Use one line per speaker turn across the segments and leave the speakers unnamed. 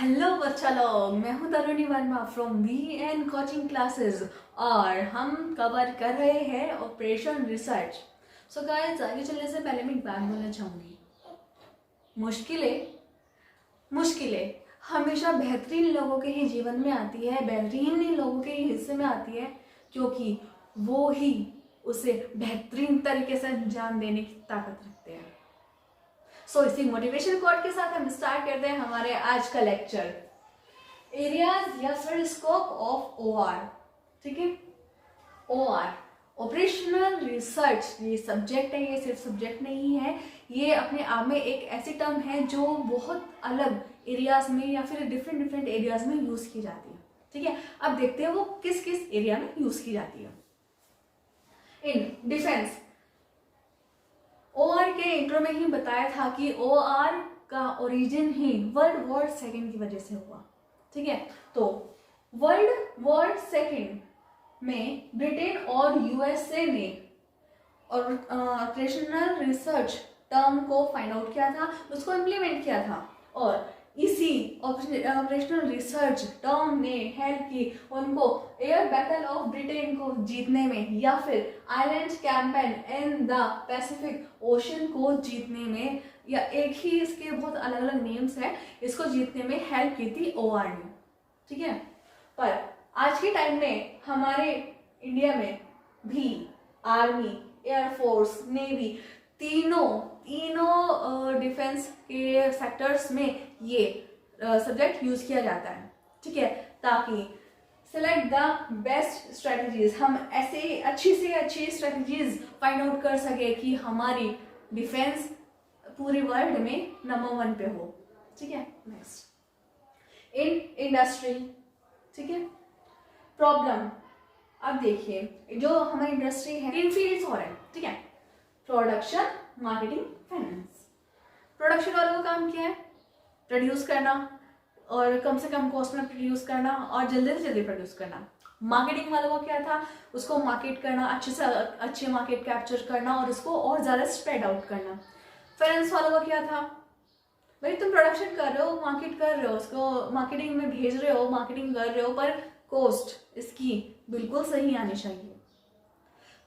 Hello बच्चा लोग, मैं हूं Taruni Verma from V N coaching classes और हम कवर कर रहे हैं ऑपरेशन रिसर्च। सो गाइस, आगे चलने से पहले मैं एक बात बोलना चाहूँगी। मुश्किलें मुश्किलें हमेशा बेहतरीन लोगों के ही जीवन में आती है, बेहतरीन ही लोगों के ही हिस्से में आती है, क्योंकि वो ही उसे बेहतरीन तरीके से अंजाम देने की ताकत रखते हैं। सो इसी मोटिवेशन कोट के साथ हम स्टार्ट करते हैं हमारे आज का लेक्चर, एरियाज या फिर स्कोप ऑफ ओआर। ठीक है, ओआर ऑपरेशनल रिसर्च ये सब्जेक्ट है, ये सिर्फ सब्जेक्ट नहीं है, ये अपने आप में एक ऐसी टर्म है जो बहुत अलग एरियाज में या फिर डिफरेंट एरियाज में यूज की जाती है। ठीक है, अब देखते हैं वो किस किस एरिया में यूज की जाती है। इन डिफेंस, ओआर के इंट्रो में ही बताया था कि ओआर का ओरिजिन ही वर्ल्ड वॉर सेकेंड की वजह से हुआ। ठीक है, तो वर्ल्ड वॉर सेकेंड में ब्रिटेन और यूएसए ने और ऑपरेशनल रिसर्च टर्म को फाइंड आउट किया था, उसको इम्प्लीमेंट किया था, और इसी ऑपरेशनल रिसर्च टर्म ने हेल्प की उनको एयर बैटल ऑफ ब्रिटेन को जीतने में या फिर island campaign in the Pacific ocean को जीतने में, या एक ही इसके बहुत अलग अलग नेम्स है, इसको जीतने में हेल्प की थी ओआर ने। ठीक है, पर आज के टाइम में हमारे इंडिया में भी आर्मी, एयरफोर्स, नेवी तीनों डिफेंस के सेक्टर्स में ये सब्जेक्ट यूज किया जाता है। ठीक है, ताकि सेलेक्ट द बेस्ट स्ट्रेटजीज, हम ऐसे अच्छी से अच्छी स्ट्रेटजीज फाइंड आउट कर सके कि हमारी डिफेंस पूरी वर्ल्ड में नंबर 1 पे हो। ठीक है, नेक्स्ट इन इंडस्ट्री। ठीक है, प्रॉब्लम, अब देखिए जो हमारी इंडस्ट्री है, 3 फील्ड्स और है। ठीक है, प्रोडक्शन, मार्केटिंग, फाइनेंस। प्रोडक्शन वालों का काम क्या है? प्रोड्यूस करना और कम से कम कॉस्ट में प्रोड्यूस करना और जल्दी से जल्दी प्रोड्यूस करना। मार्केटिंग वालों का क्या था? उसको मार्केट करना, अच्छे से अच्छे मार्केट कैप्चर करना और उसको और ज़्यादा स्प्रेड आउट करना। फाइनेंस वालों का क्या था? भाई तुम प्रोडक्शन कर रहे हो, मार्केट कर रहे हो, उसको मार्केटिंग में भेज रहे हो, मार्केटिंग कर रहे हो, पर कॉस्ट इसकी बिल्कुल सही आनी चाहिए।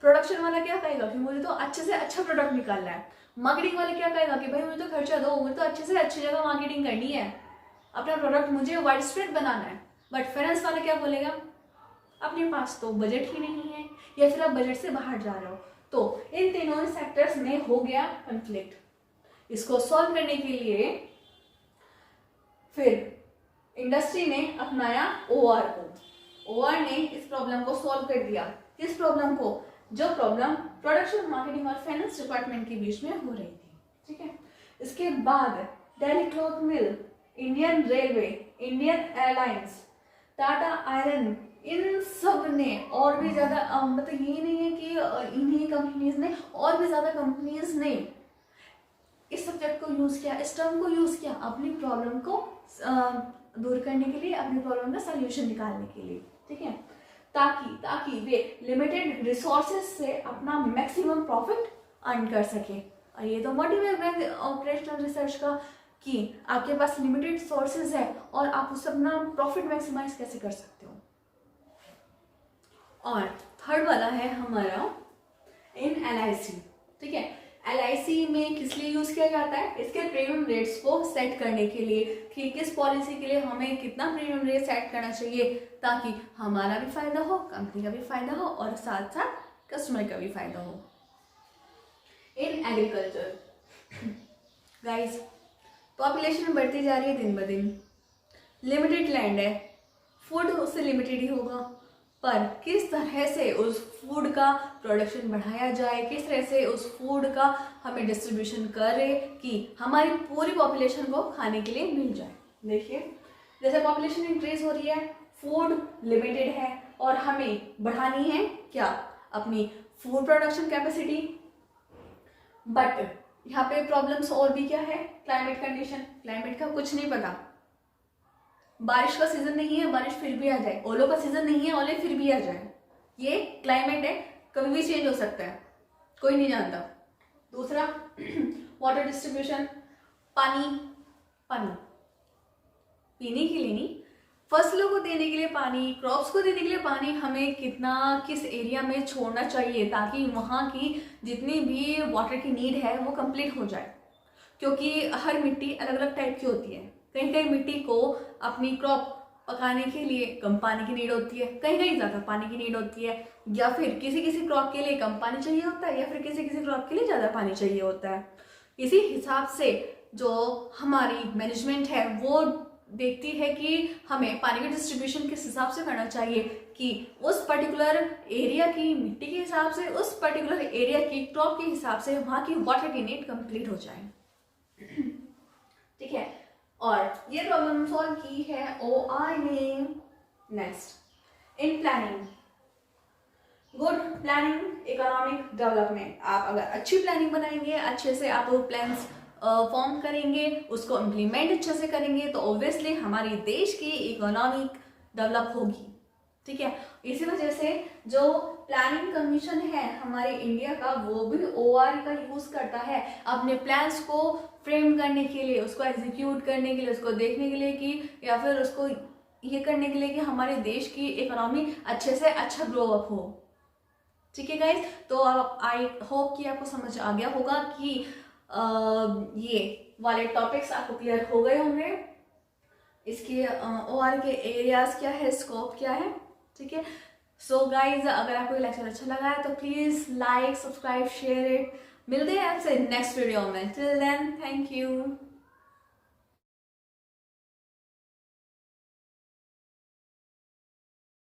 प्रोडक्शन वाला क्या कहेगा कि मुझे तो अच्छे से अच्छा प्रोडक्ट निकालना है। मार्केटिंग वाला क्या कहेगा कि भाई मुझे तो खर्चा दो, मुझे तो अच्छे से अच्छी जगह मार्केटिंग करनी है, अपना प्रोडक्ट मुझे वाइड स्प्रेड बनाना है। बट फाइनेंस वाला क्या बोलेगा? अपने पास तो बजट ही नहीं है, या फिर आप बजट से बाहर जा रहे हो। तो इन तीनों सेक्टर्स में हो गया कंफ्लिक्ट। इसको सॉल्व करने के लिए फिर इंडस्ट्री ने अपनाया ओआर को। ओआर ने इस प्रॉब्लम को सॉल्व कर दिया। किस प्रॉब्लम को? जो प्रॉब्लम प्रोडक्शन, मार्केटिंग और फाइनेंस डिपार्टमेंट के बीच में हो रही थी। ठीक है, इसके बाद Delhi cloth mill, Indian railway, Indian airlines, Tata iron, इन सब ने और भी ज्यादा, मतलब ये नहीं है कि इन्हीं कंपनीज ने, और भी ज्यादा कंपनीज ने इस सब्जेक्ट को यूज किया, इस टर्म को यूज किया अपनी प्रॉब्लम को दूर करने के लिए, अपनी प्रॉब्लम का सोल्यूशन निकालने के लिए। ठीक है, ताकि वे लिमिटेड रिसोर्सेज से अपना मैक्सिमम प्रॉफिट अर्न कर सके। और ये तो मोटिव है ऑपरेशनल रिसर्च का कि आपके पास लिमिटेड सोर्सेज है और आप उससे अपना प्रॉफिट मैक्सिमाइज कैसे कर सकते हो। और थर्ड वाला है हमारा इन एलआईसी। ठीक है, एलआईसी में किस लिए यूज किया जाता है? इसके प्रीमियम रेट्स को सेट करने के लिए कि किस पॉलिसी के लिए हमें कितना प्रीमियम रेट सेट करना चाहिए, ताकि हमारा भी फायदा हो, कंपनी का भी फायदा हो और साथ साथ कस्टमर का भी फायदा हो। इन एग्रीकल्चर गाइस, पॉपुलेशन बढ़ती जा रही है दिन ब दिन, लिमिटेड लैंड है, फूड उससे लिमिटेड ही होगा, पर किस तरह से उस फूड का प्रोडक्शन बढ़ाया जाए, किस तरह से उस फूड का हमें डिस्ट्रीब्यूशन करें कि हमारी पूरी पॉपुलेशन को खाने के लिए मिल जाए। देखिए, जैसे पॉपुलेशन इंक्रीज हो रही है, फूड लिमिटेड है और हमें बढ़ानी है क्या? अपनी फूड प्रोडक्शन कैपेसिटी। बट यहाँ पे प्रॉब्लम्स और भी क्या है? क्लाइमेट कंडीशन, क्लाइमेट का कुछ नहीं पता, बारिश का सीजन नहीं है, बारिश फिर भी आ जाए, ओलों का सीजन नहीं है, ओले फिर भी आ जाए। ये क्लाइमेट है, कभी भी चेंज हो सकता है, कोई नहीं जानता। दूसरा वाटर डिस्ट्रीब्यूशन, पानी पीने के लिए नहीं, फसलों को देने के लिए पानी, क्रॉप्स को देने के लिए पानी हमें कितना किस एरिया में छोड़ना चाहिए ताकि वहाँ की जितनी भी वाटर की नीड है वो कंप्लीट हो जाए। क्योंकि हर मिट्टी अलग अलग टाइप की होती है। कहीं कहीं मिट्टी को अपनी क्रॉप पकाने के लिए कम पानी की नीड होती है, कहीं कहीं ज़्यादा पानी की नीड होती है, या फिर किसी किसी क्रॉप के लिए कम पानी चाहिए होता है, या फिर किसी किसी क्रॉप के लिए ज़्यादा पानी चाहिए होता है। इसी हिसाब से जो हमारी मैनेजमेंट है वो देखती है कि हमें पानी के डिस्ट्रीब्यूशन किस हिसाब से करना चाहिए कि उस पर्टिकुलर एरिया की मिट्टी के हिसाब से, उस पर्टिकुलर एरिया की क्रॉप के हिसाब से वहाँ की वाटर की नीड कंप्लीट हो जाए। ठीक है, और ये प्रॉब्लम सॉल्व की है OI ने। Next, in planning, good planning economic development. आप अगर अच्छी प्लानिंग बनाएंगे, अच्छे से आप वो प्लान्स फॉर्म करेंगे, उसको इम्प्लीमेंट अच्छे से करेंगे, तो ऑब्वियसली हमारी देश की इकोनॉमिक डेवलप होगी। ठीक है, इसी वजह से जो प्लानिंग कमीशन है हमारे इंडिया का, वो भी OR का यूज करता है अपने प्लान्स को फ्रेम करने के लिए, उसको एग्जीक्यूट करने के लिए, उसको देखने के लिए कि, या फिर उसको ये करने के लिए कि हमारे देश की इकोनॉमी अच्छे से अच्छा ग्रो अप हो। ठीक है गाइज, तो अब आई होप कि आपको समझ आ गया होगा कि ये वाले टॉपिक्स आपको क्लियर हो गए होंगे। इसके OR के एरियाज क्या है, स्कोप क्या है। ठीक है, सो गाइज अगर आपको ये लेक्चर अच्छा लगा है तो please like, subscribe, share it. मिलते हैं आपसे नेक्स्ट वीडियो में। Till then, thank you.